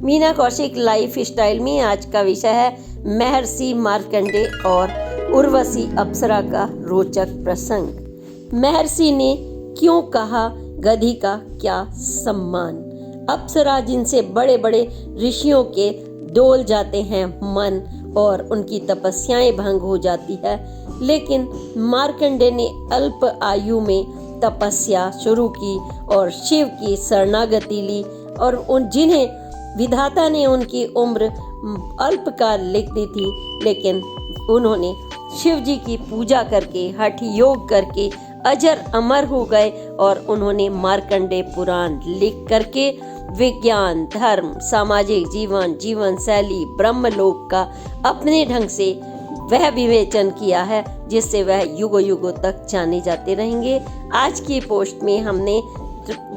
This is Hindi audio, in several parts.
मीना कौशिक लाइफ स्टाइल में आज का विषय है महर्षि मार्कंडे और उर्वशी अप्सरा का रोचक प्रसंग। महर्षि ने क्यों कहा गधी का क्या सम्मान। अप्सरा जिनसे बड़े बड़े ऋषियों के डोल जाते हैं मन और उनकी तपस्याएं भंग हो जाती है, लेकिन मार्कंडे ने अल्प आयु में तपस्या शुरू की और शिव की शरणागति ली और उन जिन्हें विधाता ने उनकी उम्र अल्पकाल लिख दी थी, लेकिन उन्होंने शिव जी की पूजा करके हठ योग करके अजर अमर हो गए और उन्होंने मार्कंडे पुराण लिख करके विज्ञान, धर्म, सामाजिक जीवन, जीवन शैली, ब्रह्मलोक का अपने ढंग से वह विवेचन किया है जिससे वह युगों युगों तक जाने जाते रहेंगे। आज की पोस्ट में हमने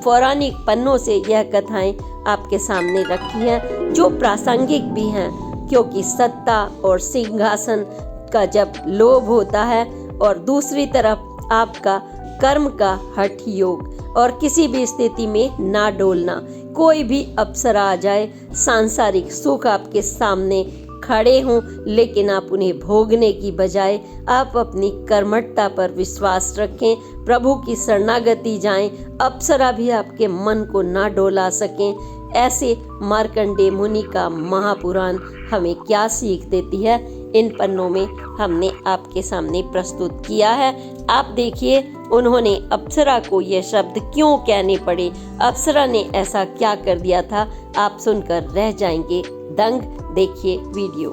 पौराणिक पन्नों से यह कथाएं आपके सामने रखी हैं जो प्रासंगिक भी हैं, क्योंकि सत्ता और सिंहासन का जब लोभ होता है और दूसरी तरफ आपका कर्म का हठ योग और किसी भी स्थिति में ना डोलना, कोई भी अप्सरा आ जाए, सांसारिक सुख आपके सामने खड़े हों, लेकिन आप उन्हें भोगने की बजाय आप अपनी कर्मठता पर विश्वास रखें, प्रभु की शरणागति जाएं, अप्सरा भी आपके मन को ना डोला सकें। ऐसे मार्कंडे मुनि का महापुराण हमें क्या सीख देती है, इन पन्नों में हमने आपके सामने प्रस्तुत किया है। आप देखिए उन्होंने अप्सरा को ये शब्द क्यों कहने पड़े, अप्सरा ने ऐसा क्या कर दिया था, आप सुनकर रह जाएंगे दंग। देखिए वीडियो।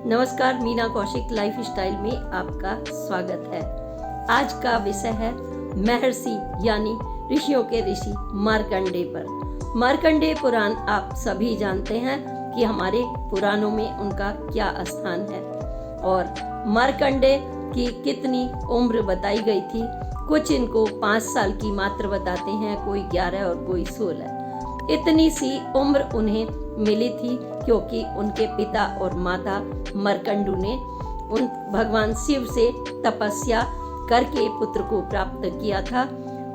नमस्कार, मीना कौशिक लाइफ स्टाइल में आपका स्वागत है। आज का विषय है महर्षि यानी ऋषियों के ऋषि मार्कंडे पर। मार्कंडे पुराण आप सभी जानते हैं कि हमारे पुराणों में उनका क्या स्थान है और मार्कंडे की कितनी उम्र बताई गई थी। कुछ इनको 5 साल की मात्र बताते हैं, कोई 11 और कोई 16। इतनी सी उम्र उन्हें मिली थी क्योंकि उनके पिता और माता मार्कंडू ने उन भगवान शिव से तपस्या करके पुत्र को प्राप्त किया था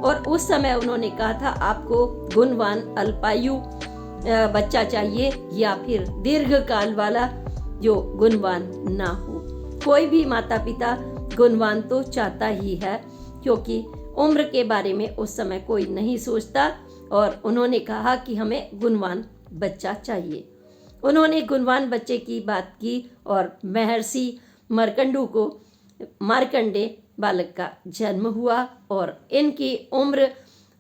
और उस समय उन्होंने कहा था आपको गुणवान अल्पायु बच्चा चाहिए या फिर दीर्घ काल वाला जो गुणवान ना हो। कोई भी माता पिता गुणवान तो चाहता ही है, क्योंकि उम्र के बारे में उस समय कोई नहीं सोचता और उन्होंने कहा कि हमें गुणवान बच्चा चाहिए। उन्होंने गुणवान बच्चे की बात की और महर्षि मार्कंडू को मार्कंडे बालक का जन्म हुआ और इनकी उम्र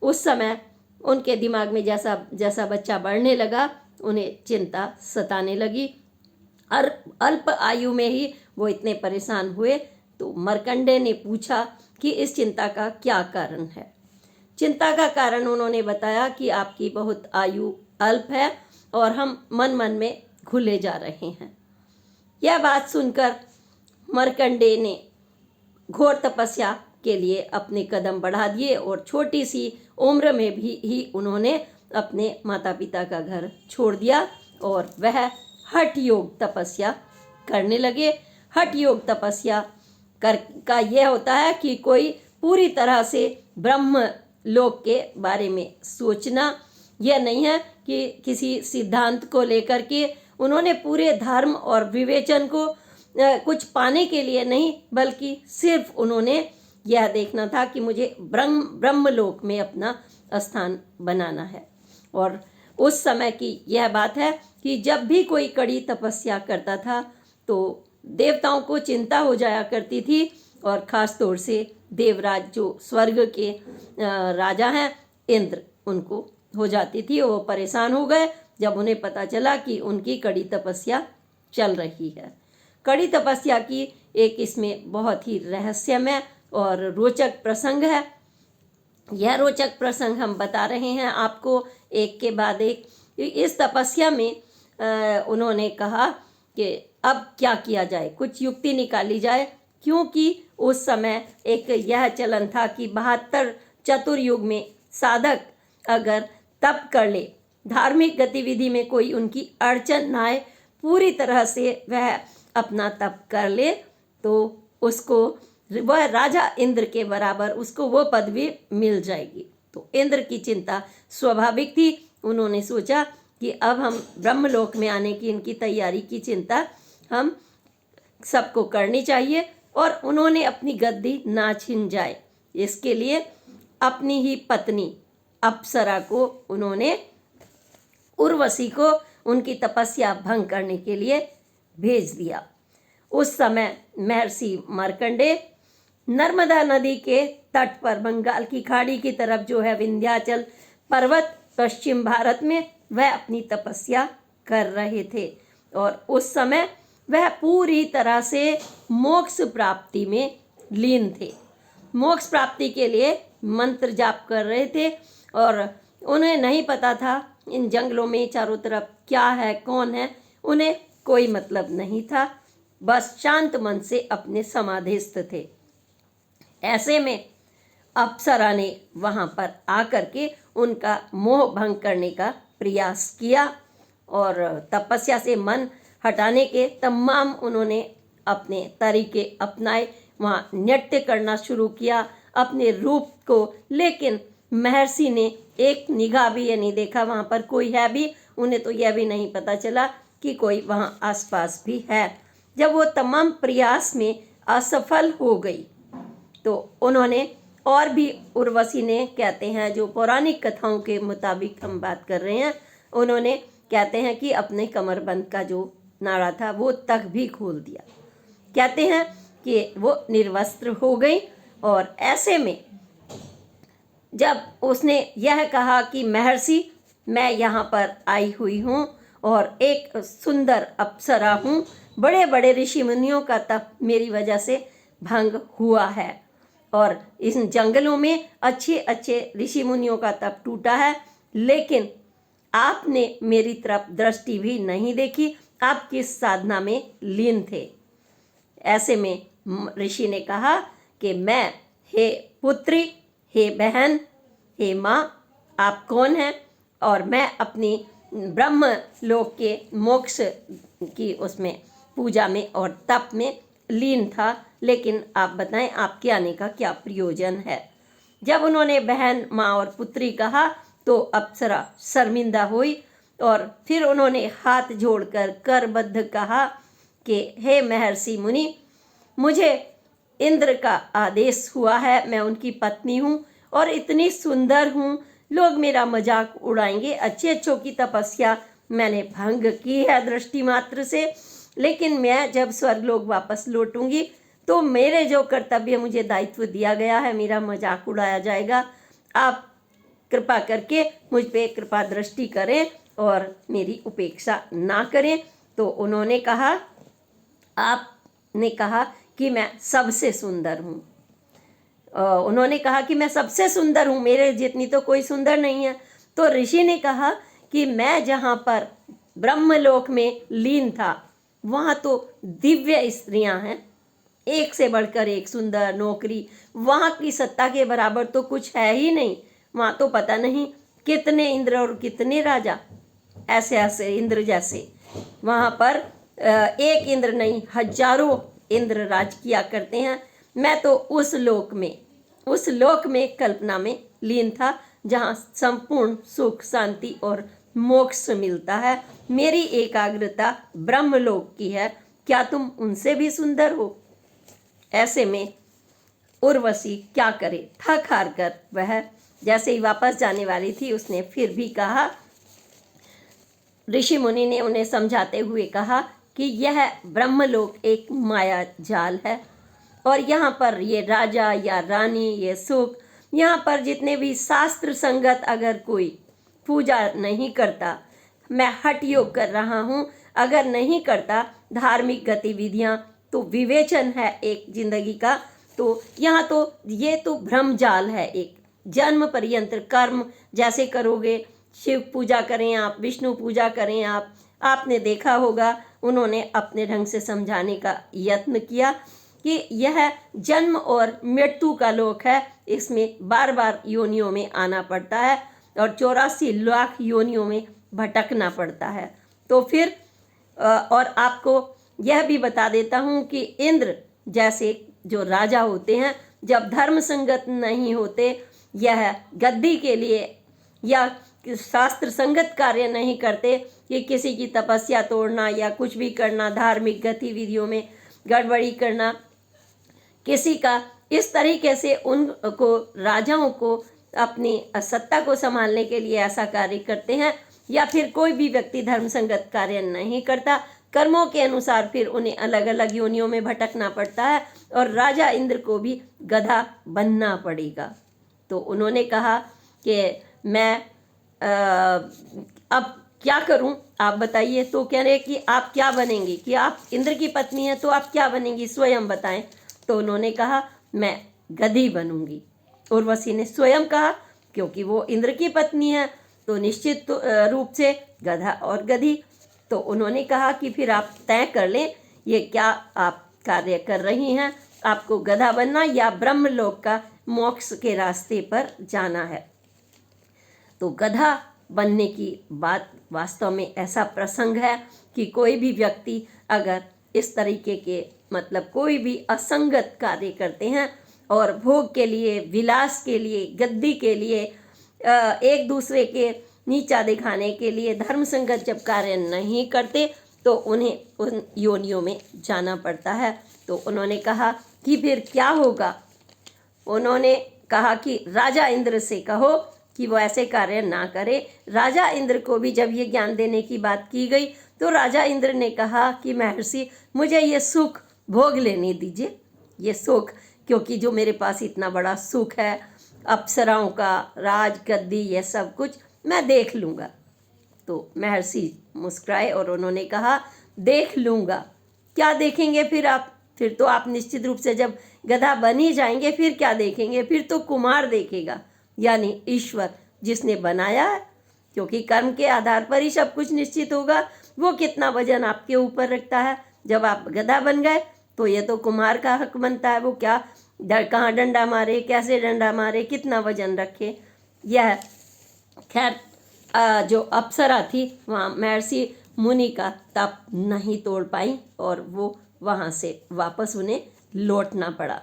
उस समय उनके दिमाग में जैसा जैसा बच्चा बढ़ने लगा उन्हें चिंता सताने लगी और अल्प आयु में ही वो इतने परेशान हुए। तो मार्कंडे ने पूछा कि इस चिंता का क्या कारण है। चिंता का कारण उन्होंने बताया कि आपकी बहुत आयु अल्प है और हम मन मन में घुले जा रहे हैं। यह बात सुनकर मार्कंडे ने घोर तपस्या के लिए अपने कदम बढ़ा दिए और छोटी सी उम्र में भी ही उन्होंने अपने माता पिता का घर छोड़ दिया और वह हठ योग तपस्या करने लगे। हठ योग तपस्या का यह होता है कि कोई पूरी तरह से ब्रह्म लोक के बारे में सोचना, यह नहीं है कि किसी सिद्धांत को लेकर के उन्होंने पूरे धर्म और विवेचन को कुछ पाने के लिए नहीं, बल्कि सिर्फ उन्होंने यह देखना था कि मुझे ब्रह्मलोक में अपना स्थान बनाना है। और उस समय की यह बात है कि जब भी कोई कड़ी तपस्या करता था तो देवताओं को चिंता हो जाया करती थी और ख़ास तौर से देवराज जो स्वर्ग के राजा हैं इंद्र, उनको हो जाती थी। वो परेशान हो गए जब उन्हें पता चला कि उनकी कड़ी तपस्या चल रही है। कड़ी तपस्या की एक इसमें बहुत ही रहस्यमय और रोचक प्रसंग है। यह रोचक प्रसंग हम बता रहे हैं आपको एक के बाद एक। इस तपस्या में उन्होंने कहा कि अब क्या किया जाए, कुछ युक्ति निकाली जाए, क्योंकि उस समय एक यह चलन था कि 72 चतुर्युग में साधक अगर तप कर ले, धार्मिक गतिविधि में कोई उनकी अड़चन ना आए, पूरी तरह से वह अपना तप कर ले तो उसको वह राजा इंद्र के बराबर उसको वो पदवी मिल जाएगी। तो इंद्र की चिंता स्वाभाविक थी। उन्होंने सोचा कि अब हम ब्रह्मलोक में आने की इनकी तैयारी की चिंता हम सबको करनी चाहिए और उन्होंने अपनी गद्दी ना छिन जाए, इसके लिए अपनी ही पत्नी अप्सरा को उन्होंने उर्वशी को उनकी तपस्या भंग करने के लिए भेज दिया। उस समय महर्षि मार्कंडेय नर्मदा नदी के तट पर बंगाल की खाड़ी की तरफ जो है विंध्याचल पर्वत पश्चिम भारत में वह अपनी तपस्या कर रहे थे और उस समय वह पूरी तरह से मोक्ष प्राप्ति में लीन थे। मोक्ष प्राप्ति के लिए मंत्र जाप कर रहे थे और उन्हें नहीं पता था इन जंगलों में चारों तरफ क्या है कौन है, उन्हें कोई मतलब नहीं था, बस शांत मन से अपने समाधिस्थ थे। ऐसे में अप्सरा ने वहाँ पर आकर के उनका मोह भंग करने का प्रयास किया और तपस्या से मन हटाने के तमाम उन्होंने अपने तरीके अपनाए, वहाँ नृत्य करना शुरू किया अपने रूप को, लेकिन महर्षि ने एक निगाह भी ये नहीं देखा वहाँ पर कोई है भी, उन्हें तो यह भी नहीं पता चला कि कोई वहाँ आसपास भी है। जब वो तमाम प्रयास में असफल हो गई तो उन्होंने और भी उर्वशी ने कहते हैं, जो पौराणिक कथाओं के मुताबिक हम बात कर रहे हैं, उन्होंने कहते हैं कि अपने कमरबंद का जो नाड़ा था वो तक भी खोल दिया। कहते हैं कि वो निर्वस्त्र हो गई और ऐसे में जब उसने यह कहा कि महर्षि मैं यहाँ पर आई हुई हूँ और एक सुंदर अप्सरा हूँ, बड़े बड़े ऋषि मुनियों का तप मेरी वजह से भंग हुआ है और इन जंगलों में अच्छे अच्छे ऋषि मुनियों का तप टूटा है, लेकिन आपने मेरी तरफ दृष्टि भी नहीं देखी, आप किस साधना में लीन थे। ऐसे में ऋषि ने कहा कि मैं, हे पुत्री, हे बहन, हे माँ, आप कौन हैं? और मैं अपनी ब्रह्म लोक के मोक्ष की उसमें पूजा में और तप में लीन था, लेकिन आप बताएं आपके आने का क्या प्रयोजन है। जब उन्होंने बहन, माँ और पुत्री कहा तो अप्सरा शर्मिंदा हुई और फिर उन्होंने हाथ जोड़कर करबद्ध कहा कि हे महर्षि मुनि, मुझे इंद्र का आदेश हुआ है, मैं उनकी पत्नी हूँ और इतनी सुंदर हूँ, लोग मेरा मजाक उड़ाएंगे। अच्छे अच्छों की तपस्या मैंने भंग की है दृष्टि मात्र से, लेकिन मैं जब स्वर्गलोक वापस लौटूंगी तो मेरे जो कर्तव्य मुझे दायित्व दिया गया है मेरा मजाक उड़ाया जाएगा। आप कृपा करके मुझ पे कृपा दृष्टि करें और मेरी उपेक्षा ना करें। तो उन्होंने कहा, आपने कहा कि मैं सबसे सुंदर हूँ। उन्होंने कहा कि मैं सबसे सुंदर हूँ, मेरे जितनी तो कोई सुंदर नहीं है। तो ऋषि ने कहा कि मैं जहाँ पर ब्रह्मलोक में लीन था वहाँ तो दिव्य स्त्रियाँ हैं, एक से बढ़कर एक सुंदर, नौकरी, वहाँ की सत्ता के बराबर तो कुछ है ही नहीं। वहाँ तो पता नहीं कितने इंद्र और कितने राजा, ऐसे ऐसे इंद्र जैसे वहाँ पर एक इंद्र नहीं हजारों इंद्र राज किया करते हैं। मैं तो उस लोक में कल्पना में लीन था जहाँ संपूर्ण सुख, शांति और मोक्ष मिलता है। मेरी एकाग्रता ब्रह्मलोक की है, क्या तुम उनसे भी सुंदर हो? ऐसे में उर्वशी क्या करे, थक हार कर वह जैसे ही वापस जाने वाली थी उसने फिर भी कहा, ऋषि मुनि ने उन्हें समझाते हुए कहा कि यह ब्रह्मलोक एक माया जाल है और यहाँ पर ये राजा या रानी, ये सुख, यहाँ पर जितने भी शास्त्र संगत अगर कोई पूजा नहीं करता, मैं हठ योग कर रहा हूँ, अगर नहीं करता धार्मिक गतिविधियाँ, तो विवेचन है एक जिंदगी का, तो यहाँ तो ये तो भ्रम जाल है। एक जन्म पर्यंत कर्म जैसे करोगे, शिव पूजा करें आप, विष्णु पूजा करें आप, आपने देखा होगा उन्होंने अपने ढंग से समझाने का यत्न किया कि यह जन्म और मृत्यु का लोक है, इसमें बार बार योनियों में आना पड़ता है और 84 लाख योनियों में भटकना पड़ता है। तो फिर और आपको यह भी बता देता हूँ कि इंद्र जैसे जो राजा होते हैं, जब धर्म संगत नहीं होते, यह गद्दी के लिए या शास्त्र संगत कार्य नहीं करते कि किसी की तपस्या तोड़ना या कुछ भी करना, धार्मिक गतिविधियों में गड़बड़ी करना, किसी का इस तरीके से उनको राजाओं को अपनी सत्ता को संभालने के लिए ऐसा कार्य करते हैं, या फिर कोई भी व्यक्ति धर्म संगत कार्य नहीं करता। कर्मों के अनुसार फिर उन्हें अलग अलग योनियों में भटकना पड़ता है और राजा इंद्र को भी गधा बनना पड़ेगा। तो उन्होंने कहा कि मैं अब क्या करूं, आप बताइए। तो कह रहे कि आप क्या बनेंगी, कि आप इंद्र की पत्नी हैं तो आप क्या बनेंगी, स्वयं बताएं। तो उन्होंने कहा मैं गधी बनूंगी। उर्वशी ने स्वयं कहा, क्योंकि वो इंद्र की पत्नी है तो निश्चित रूप से गधा और गधी। तो उन्होंने कहा कि फिर आप तय कर लें ये क्या आप कार्य कर रही हैं, आपको गधा बनना या ब्रह्मलोक का मोक्ष के रास्ते पर जाना है। तो गधा बनने की बात वास्तव में ऐसा प्रसंग है कि कोई भी व्यक्ति अगर इस तरीके के मतलब कोई भी असंगत कार्य करते हैं और भोग के लिए, विलास के लिए, गद्दी के लिए, एक दूसरे के नीचा दिखाने के लिए धर्म संगत जब कार्य नहीं करते तो उन्हें उन योनियों में जाना पड़ता है। तो उन्होंने कहा कि फिर क्या होगा। उन्होंने कहा कि राजा इंद्र से कहो कि वो ऐसे कार्य ना करे। राजा इंद्र को भी जब ये ज्ञान देने की बात की गई तो राजा इंद्र ने कहा कि महर्षि मुझे ये सुख भोग लेने दीजिए, ये सुख, क्योंकि जो मेरे पास इतना बड़ा सुख है, अप्सराओं का राज गद्दी, ये सब कुछ मैं देख लूँगा। तो महर्षि मुस्कुराए और उन्होंने कहा देख लूँगा, क्या देखेंगे फिर आप? फिर तो आप निश्चित रूप से जब गधा बन ही जाएंगे फिर क्या देखेंगे? फिर तो कुमार देखेगा, यानी ईश्वर जिसने बनाया है, क्योंकि कर्म के आधार पर ही सब कुछ निश्चित होगा। वो कितना वजन आपके ऊपर रखता है। जब आप गधा बन गए तो ये तो कुम्हार का हक बनता है, वो क्या कहाँ डंडा मारे, कैसे डंडा मारे, कितना वजन रखे। यह खैर जो अप्सरा थी वहाँ महर्षि मुनि का तप नहीं तोड़ पाई और वो वहाँ से वापस उन्हें लौटना पड़ा।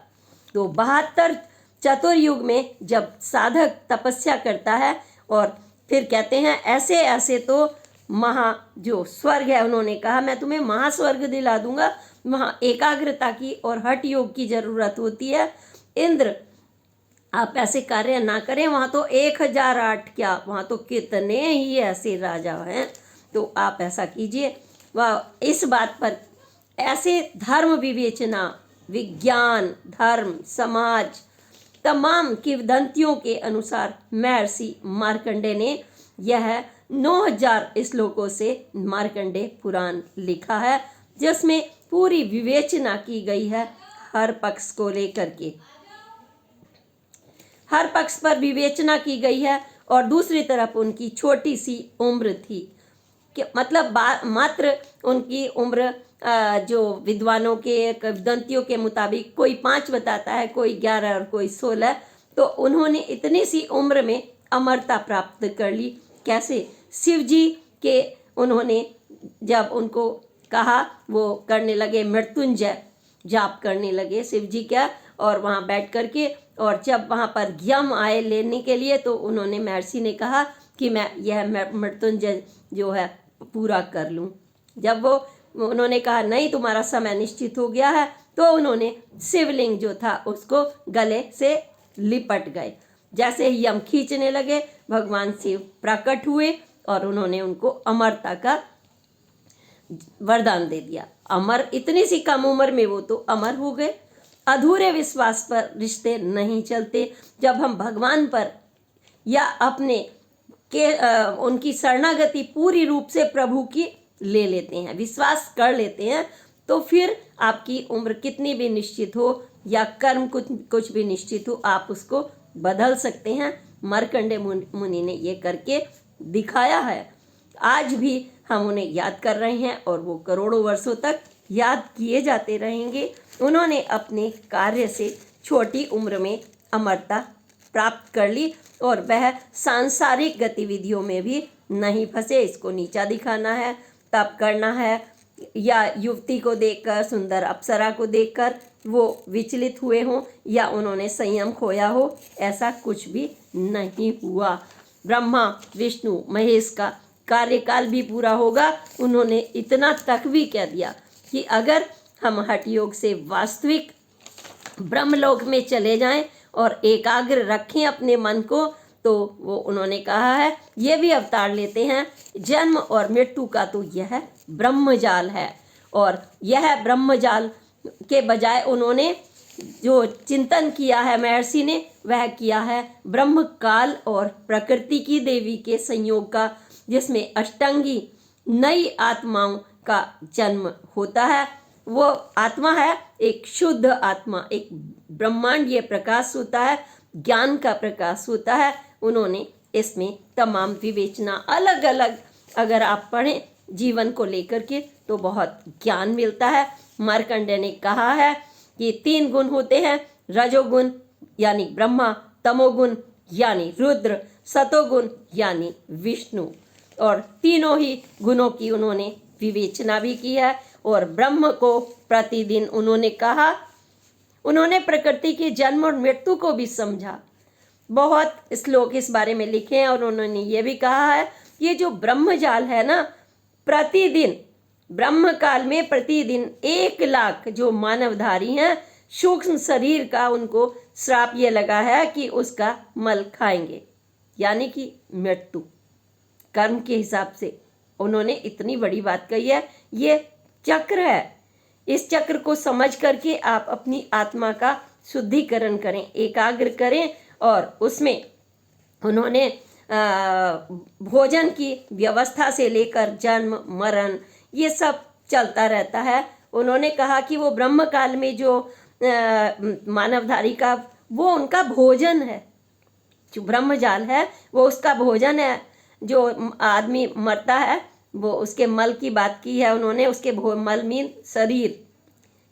तो 72 चतुर्युग में जब साधक तपस्या करता है और फिर कहते हैं ऐसे ऐसे तो जो स्वर्ग है, उन्होंने कहा मैं तुम्हें महास्वर्ग दिला दूंगा, वहाँ एकाग्रता की और हठ योग की जरूरत होती है। इंद्र आप ऐसे कार्य ना करें, वहाँ तो 1008 क्या, वहाँ तो कितने ही ऐसे राजा हैं, तो आप ऐसा कीजिए। वह इस बात पर ऐसे धर्म विवेचना, विज्ञान, धर्म, समाज तमाम किंवदंतियों के अनुसार महर्षि मार्कंडेय ने यह 9000 श्लोकों से मार्कंडेय पुराण लिखा है, जिसमें पूरी विवेचना की गई है हर पक्ष को लेकर के, हर पक्ष पर विवेचना की गई है। और दूसरी तरफ उनकी छोटी सी उम्र थी कि मतलब मात्र उनकी उम्र जो विद्वानों के किंवदंतियों के मुताबिक कोई 5 बताता है, कोई 11 और कोई 16। तो उन्होंने इतनी सी उम्र में अमरता प्राप्त कर ली। कैसे? शिव जी के उन्होंने जब उनको कहा वो करने लगे, मृत्युंजय जाप करने लगे शिव जी का, और वहाँ बैठ करके, और जब वहाँ पर यम आए लेने के लिए तो उन्होंने महर्षि ने कहा कि मैं यह मृत्युंजय जो है पूरा कर लूँ। जब उन्होंने कहा नहीं तुम्हारा समय निश्चित हो गया है, तो उन्होंने शिवलिंग जो था उसको गले से लिपट गए। जैसे ही यम खींचने लगे भगवान शिव प्रकट हुए और उन्होंने उनको अमरता का वरदान दे दिया। अमर, इतनी सी कम उम्र में वो तो अमर हो गए। अधूरे विश्वास पर रिश्ते नहीं चलते। जब हम भगवान पर या अपने उनकी शरणागति पूरी रूप से प्रभु की ले लेते हैं, विश्वास कर लेते हैं, तो फिर आपकी उम्र कितनी भी निश्चित हो या कर्म कुछ भी निश्चित हो, आप उसको बदल सकते हैं। मार्कंडेय मुनि ने ये करके दिखाया है। आज भी हम उन्हें याद कर रहे हैं और वो करोड़ों वर्षों तक याद किए जाते रहेंगे। उन्होंने अपने कार्य से छोटी उम्र में अमरता प्राप्त कर ली और वह सांसारिक गतिविधियों में भी नहीं फंसे। इसको नीचा दिखाना है, तप करना है, या युवती को देखकर, सुंदर अप्सरा को देखकर वो विचलित हुए हों या उन्होंने संयम खोया हो, ऐसा कुछ भी नहीं हुआ। ब्रह्मा विष्णु महेश का कार्यकाल भी पूरा होगा। उन्होंने इतना तक भी कह दिया कि अगर हम हठ योग से वास्तविक ब्रह्मलोक में चले जाएं और एकाग्र रखें अपने मन को, तो वो उन्होंने कहा है ये भी अवतार लेते हैं। जन्म और मृत्यु का तो यह ब्रह्मजाल है, और यह ब्रह्मजाल के बजाय उन्होंने जो चिंतन किया है महर्षि ने, वह किया है ब्रह्म काल और प्रकृति की देवी के संयोग का, जिसमें अष्टांगी नई आत्माओं का जन्म होता है। वो आत्मा है एक शुद्ध आत्मा, एक ब्रह्मांडीय प्रकाश होता है, ज्ञान का प्रकाश होता है। उन्होंने इसमें तमाम विवेचना अलग अलग अगर आप पढ़ें जीवन को लेकर के तो बहुत ज्ञान मिलता है। मार्कंडेय ने कहा है कि 3 गुण होते हैं, रजोगुण यानी ब्रह्मा, तमोगुण यानी रुद्र, सतोगुण यानी विष्णु, और तीनों ही गुणों की उन्होंने विवेचना भी की है। और ब्रह्म को प्रतिदिन उन्होंने कहा, उन्होंने प्रकृति की जन्म और मृत्यु को भी समझा। बहुत श्लोक इस बारे में लिखे हैं, और उन्होंने ये भी कहा है ये जो ब्रह्मजाल है ना, प्रतिदिन ब्रह्म काल में प्रतिदिन 1 लाख जो मानवधारी हैं सूक्ष्म शरीर का, उनको श्राप ये लगा है कि उसका मल खाएंगे, यानी कि मृत्यु कर्म के हिसाब से। उन्होंने इतनी बड़ी बात कही है, ये चक्र है। इस चक्र को समझ करके आप अपनी आत्मा का शुद्धिकरण करें, एकाग्र करें, और उसमें उन्होंने भोजन की व्यवस्था से लेकर जन्म मरण ये सब चलता रहता है। उन्होंने कहा कि वो ब्रह्म काल में जो मानवधारी का वो उनका भोजन है, जो ब्रह्मजाल है वो उसका भोजन है। जो आदमी मरता है वो उसके मल की बात की है उन्होंने, उसके मल मीन शरीर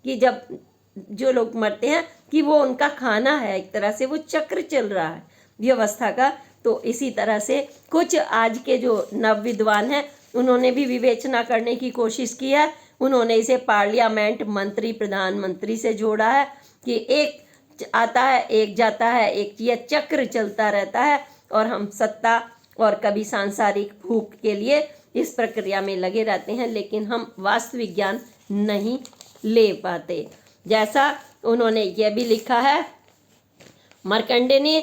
कि जब जो लोग मरते हैं कि वो उनका खाना है। एक तरह से वो चक्र चल रहा है व्यवस्था का। तो इसी तरह से कुछ आज के जो नव विद्वान हैं उन्होंने भी विवेचना करने की कोशिश की है। उन्होंने इसे पार्लियामेंट मंत्री प्रधानमंत्री से जोड़ा है कि एक आता है एक जाता है, एक ये चक्र चलता रहता है, और हम सत्ता और कभी सांसारिक भूख के लिए इस प्रक्रिया में लगे रहते हैं, लेकिन हम वास्तविक ज्ञान नहीं ले पाते। जैसा उन्होंने ये भी लिखा है, मार्कंडेय ने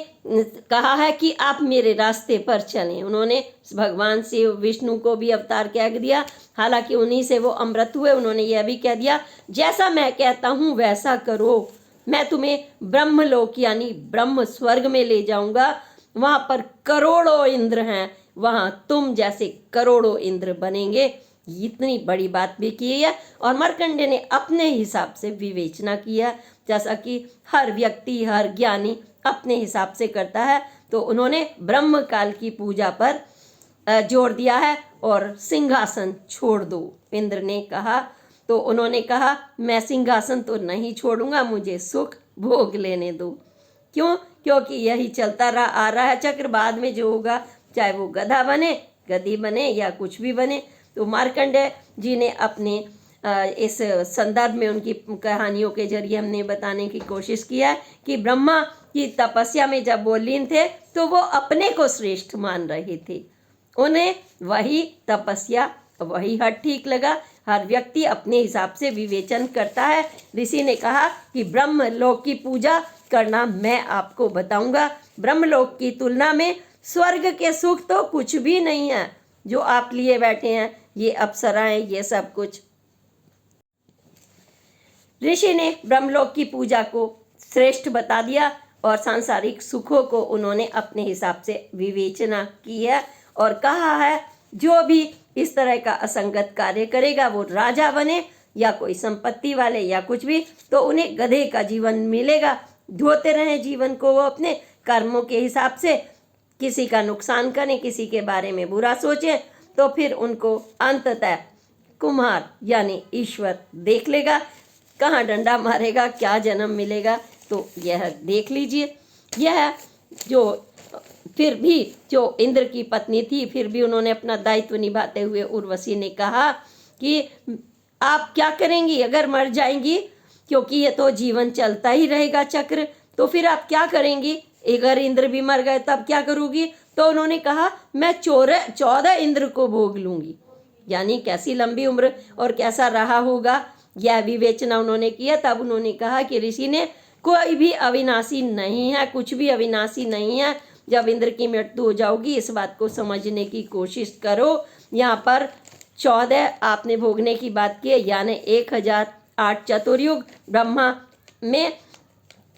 कहा है कि आप मेरे रास्ते पर चलें। उन्होंने भगवान शिव विष्णु को भी अवतार कह दिया, हालांकि उन्हीं से वो अमृत हुए। उन्होंने यह भी कह दिया जैसा मैं कहता हूँ वैसा करो, मैं तुम्हें ब्रह्मलोक यानी ब्रह्म स्वर्ग में ले जाऊंगा। वहाँ पर करोड़ों इंद्र हैं, वहाँ तुम जैसे करोड़ों इंद्र बनेंगे। इतनी बड़ी बात भी की है। और मार्कंडेय ने अपने हिसाब से विवेचना किया, जैसा कि हर व्यक्ति हर ज्ञानी अपने हिसाब से करता है। तो उन्होंने ब्रह्म काल की पूजा पर जोर दिया है और सिंहासन छोड़ दो, इंद्र ने कहा। तो उन्होंने कहा मैं सिंहासन तो नहीं छोड़ूंगा, मुझे सुख भोग लेने दो। क्यों? क्योंकि यही चलता आ रहा है चक्र। बाद में जो होगा, चाहे वो गधा बने, गधी बने या कुछ भी बने। तो मार्कंडेय जी ने अपने इस संदर्भ में उनकी कहानियों के जरिए हमने बताने की कोशिश किया है कि ब्रह्मा की तपस्या में जब वो लीन थे तो वो अपने को श्रेष्ठ मान रहे थे। उन्हें वही तपस्या वही हट ठीक लगा। हर व्यक्ति अपने हिसाब से विवेचन करता है। ऋषि ने कहा कि ब्रह्मलोक की पूजा करना मैं आपको बताऊंगा। ब्रह्मलोक की तुलना में स्वर्ग के सुख तो कुछ भी नहीं है जो आप लिए बैठे हैं, ये अप्सराएं, ये सब कुछ। ऋषि ने ब्रह्मलोक की पूजा को श्रेष्ठ बता दिया और सांसारिक सुखों को उन्होंने अपने हिसाब से विवेचना की है और कहा है जो भी इस तरह का असंगत कार्य करेगा वो राजा बने या कोई संपत्ति वाले या कुछ भी, तो उन्हें गधे का जीवन मिलेगा। ढोते रहें जीवन को वो अपने कर्मों के हिसाब से, किसी का नुकसान करें, किसी के बारे में बुरा सोचें, तो फिर उनको अंततः कुम्हार यानी ईश्वर देख लेगा, कहाँ डंडा मारेगा, क्या जन्म मिलेगा। तो यह देख लीजिए। यह जो फिर भी जो इंद्र की पत्नी थी, फिर भी उन्होंने अपना दायित्व निभाते हुए उर्वशी ने कहा कि आप क्या करेंगी अगर मर जाएंगी, क्योंकि ये तो जीवन चलता ही रहेगा चक्र, तो फिर आप क्या करेंगी। अगर इंद्र भी मर गए तब क्या करोगी। तो उन्होंने कहा मैं 14 इंद्र को भोग लूंगी। यानी कैसी लंबी उम्र और कैसा रहा होगा यह विवेचना उन्होंने किया। तब उन्होंने कहा कि ऋषि ने, कोई भी अविनाशी नहीं है, कुछ भी अविनाशी नहीं है। जब इंद्र की मृत्यु हो जाओगी इस बात को समझने की कोशिश करो। यहाँ पर 14 आपने भोगने की बात की है, यानी 1008 चतुर्युग ब्रह्मा में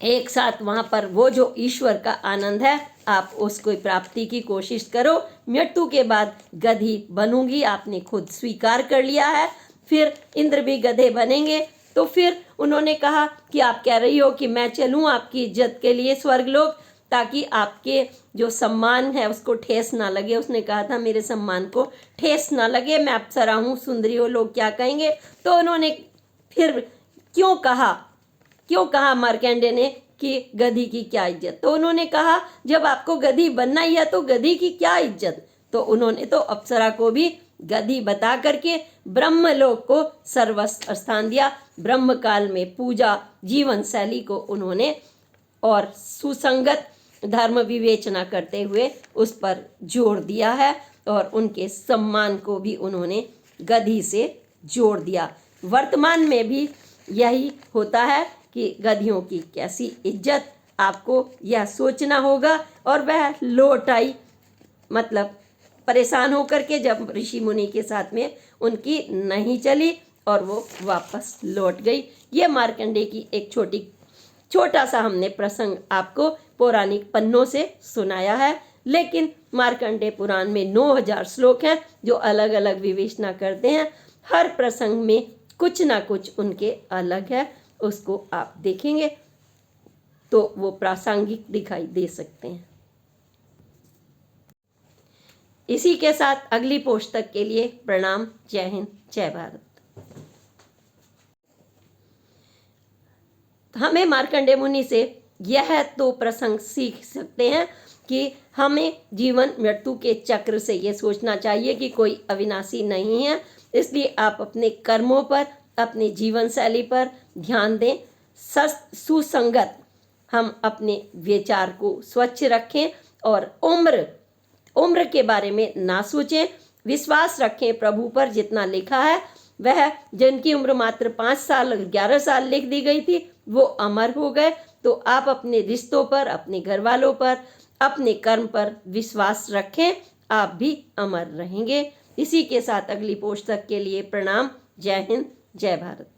एक साथ वहाँ पर वो जो ईश्वर का आनंद है आप उसको प्राप्ति की कोशिश करो। मृत्यु के बाद गधी बनूंगी, आपने खुद स्वीकार कर लिया है। फिर इंद्र भी गधे बनेंगे। तो फिर उन्होंने कहा कि आप कह रही हो कि मैं चलूँ आपकी इज्जत के लिए स्वर्गलोक, ताकि आपके जो सम्मान है उसको ठेस ना लगे। उसने कहा था मेरे सम्मान को ठेस ना लगे, मैं अप्सरा हूँ, सुंदरी हो, लोग क्या कहेंगे। तो उन्होंने फिर क्यों कहा मार्कंडेय ने कि गधी की क्या इज्जत। तो उन्होंने कहा जब आपको गधी बनना ही है तो गधी की क्या इज्जत। तो उन्होंने तो अप्सरा को भी गधी बता करके ब्रह्मलोक को सर्वस्व स्थान दिया। ब्रह्म काल में पूजा जीवन शैली को उन्होंने और सुसंगत धर्म विवेचना करते हुए उस पर जोर दिया है और उनके सम्मान को भी उन्होंने गधी से जोड़ दिया। वर्तमान में भी यही होता है कि गधियों की कैसी इज्जत, आपको यह सोचना होगा। और वह लौट आई, मतलब परेशान होकर के, जब ऋषि मुनि के साथ में उनकी नहीं चली और वो वापस लौट गई। ये मार्कंडेय की एक छोटा सा हमने प्रसंग आपको पौराणिक पन्नों से सुनाया है। लेकिन मार्कंडेय पुराण में 9000 श्लोक हैं जो अलग अलग विवेचना करते हैं। हर प्रसंग में कुछ ना कुछ उनके अलग है, उसको आप देखेंगे तो वो प्रासंगिक दिखाई दे सकते हैं। इसी के साथ अगली पोस्ट तक के लिए प्रणाम। जय हिंद, जय भारत। हमें मार्कंडेय मुनि से यह तो प्रसंग सीख सकते हैं कि हमें जीवन मृत्यु के चक्र से ये सोचना चाहिए कि कोई अविनाशी नहीं है। इसलिए आप अपने कर्मों पर, अपनी जीवन शैली पर ध्यान दें। सुसंगत हम अपने विचार को स्वच्छ रखें और उम्र के बारे में ना सोचें। विश्वास रखें प्रभु पर। जितना लिखा है वह, जिनकी उम्र मात्र 5 साल 11 साल लिख दी गई थी वो अमर हो गए। तो आप अपने रिश्तों पर, अपने घर वालों पर, अपने कर्म पर विश्वास रखें, आप भी अमर रहेंगे। इसी के साथ अगली पोस्ट तक के लिए प्रणाम। जय हिंद, जय भारत।